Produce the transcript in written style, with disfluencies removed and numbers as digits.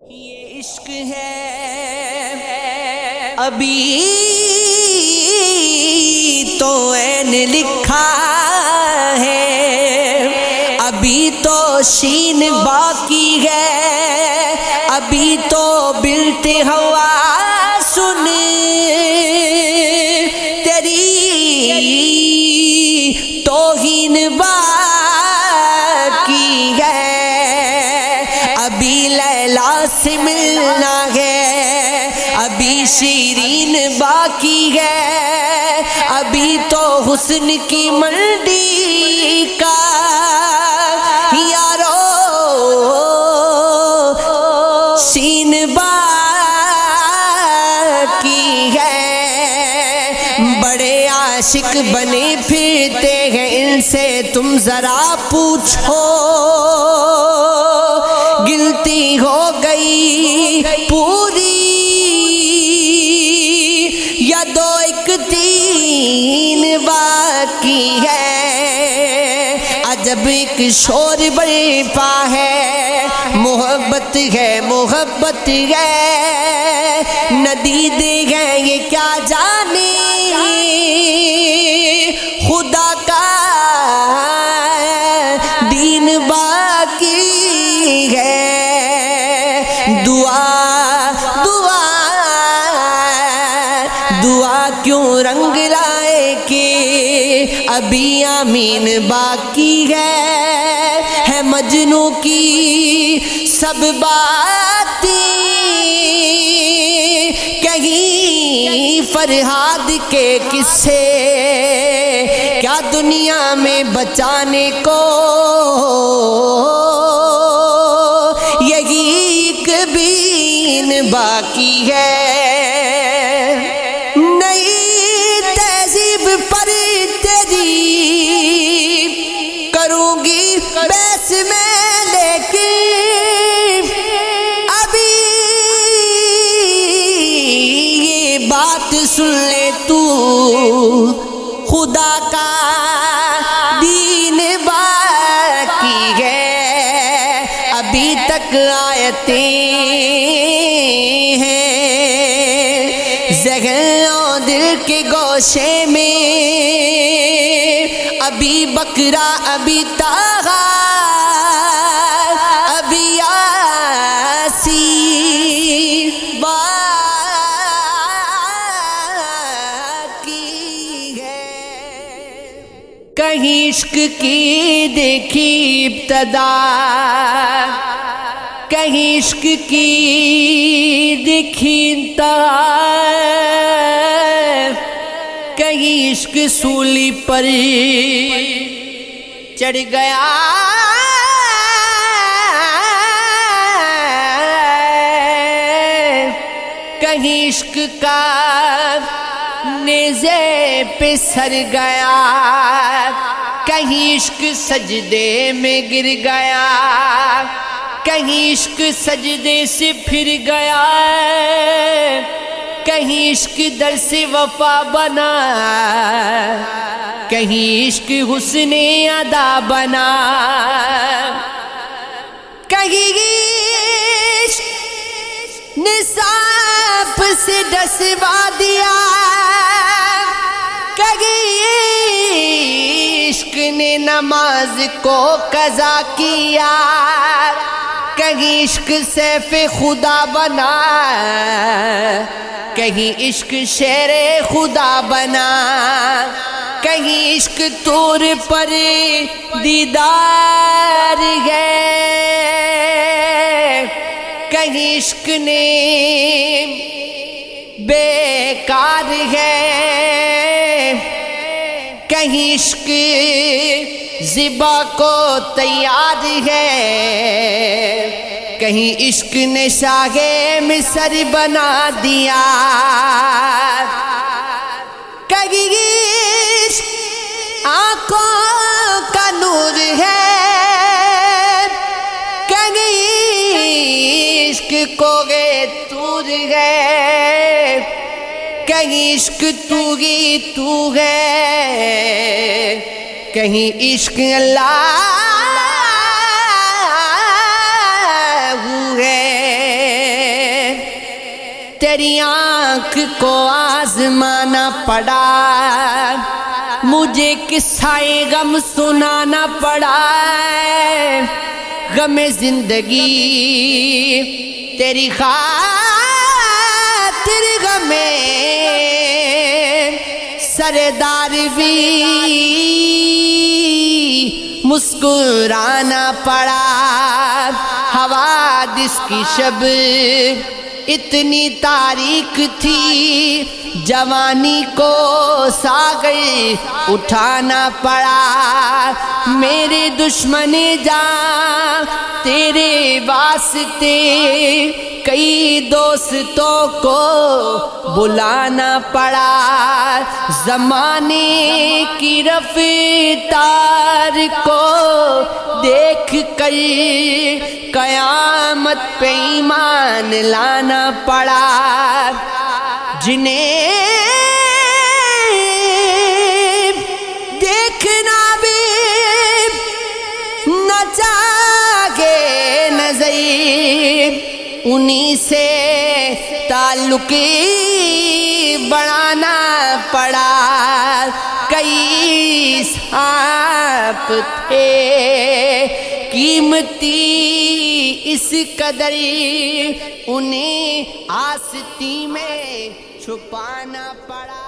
یہ عشق ہے ابھی تو عین لکھا ہے، ابھی تو شین باقی ہے، ابھی تو بلٹ ہوا سن تیری توہین باقی ہے، ابھی لیلا سے ملنا ہے، ابھی شیرین باقی ہے، ابھی تو حسن کی منڈی کا یارو شین باقی ہے، بڑے عاشق بنے پھرتے ہیں، ان سے تم ذرا پوچھو، گنتی ہو گئی پوری یا دو ایک تین باقی ہے، عجب ایک شور برپا ہے، محبت ہے محبت ہے، ندید ہے یہ کیا جانے خدا کا دین باقی ہے، دعا کیوں رنگ لائے کہ ابھی آمین باقی ہے مجنوں کی سب باتیں کہیں فرہاد کے قصے، کیا دنیا میں بچانے کو یہی ایک بین باقی ہے، نئی تہذیب پر تیری کروں گی بحث میں، لیکن ابھی یہ بات سن لے تو خدا کا دین باقی ہے، ابھی تک آیتیں ہیں ذہن اور دل کے گوشے میں، ابھی بکرا ابھی تاغا ابھی یاسی کہیں عشق کی دیکھی ابتدا، کہیں عشق کی دیکھی انتہا، کہیں عشق سولی پر چڑھ گیا، کہیں عشق کا نیزے پہ سر گیا، کہیں عشق سجدے میں گر گیا، کہیں عشق سجدے سے پھر گیا، کہیں عشق درس وفا بنا، کہیں عشق حسن ادا بنا، کہیں عشق نصاب سے ڈسوا دیا، کہیں عشق نے نماز کو قضا کیا، کہیں عشق سیف خدا بنا، کہیں عشق شیر خدا بنا، کہیں عشق طور پر دیدار ہے، کہیں عشق نے بیکار ہے، کہیں عشق ذبح کو تیار ہے، کہیں عشق نے شاہ مصر بنا دیا، کہیں عشق آنکھوں کا نور ہے، کہیں عشق کو گے تور ہے، کہیں عشق تو ہی تو ہے، کہیں عشق اللہ ہے، تیری آنکھ کو آزمانا پڑا، مجھے قصہ غم سنانا پڑا، غم زندگی تیری خاطر غم سردار بھی مسکرانا پڑا۔ حوادث کی شب اتنی تاریک تھی، جوانی کو ساغر اٹھانا پڑا۔ میرے دشمن جان تیرے واسطے کئی دوستوں کو بلانا پڑا۔ زمانے کی رفتار کو دیکھ کر قیامت پہ ایمان لانا پڑا۔ جنہیں دیکھنا بھی نہ چاہے نظر، انہی سے تعلق بڑھانا پڑا۔ کئی سانپ تھے قیمتی اس قدر، انہیں آستی میں چھپانا پڑا۔